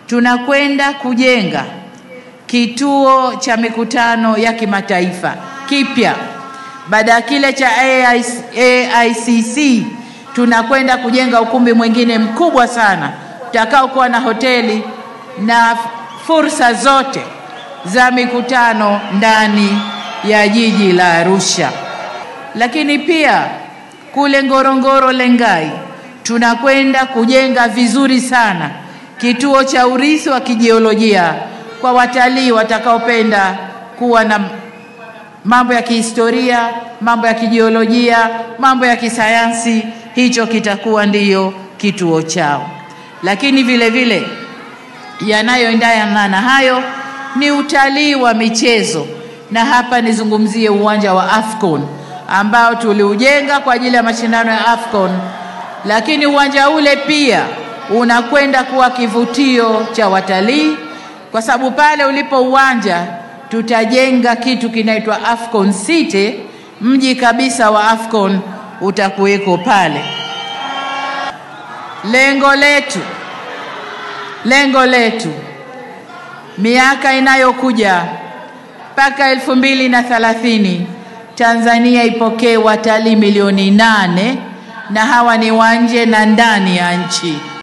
tunakwenda kujenga kituo cha mikutano ya kimataifa kipya. Baada ya kile cha AICC tunakwenda kujenga ukumbi mwingine mkubwa sana utakao kuwa na hoteli na fursa zote za mikutano ndani ya jiji la Arusha. Lakini pia kule Ngorongoro Lengai tunakwenda kujenga vizuri sana kituo cha urithi wa kijiolojia kwa watalii watakaopenda kuwa na mambo ya kihistoria, mambo ya kijiolojia, mambo ya kisayansi. Hicho kitakuwa ndiyo kituo chao. Lakini vile vile yanayoendana na hayo ni utalii wa michezo, na hapa nizungumzie uwanja wa Afcon ambao tuliujenga kwa ajili ya mashindano ya Afcon. Lakini uwanja ule pia unakwenda kuwa kivutio cha watalii, kwa sababu pale ulipo uwanja tutajenga kitu kinaitwa Afcon City, mji kabisa wa Afcon utakuweko pale. Lengo letu miaka inayokuja mpaka 2030 Tanzania ipokee watalii milioni 8, na hawa ni wa nje na ndani ya nchi.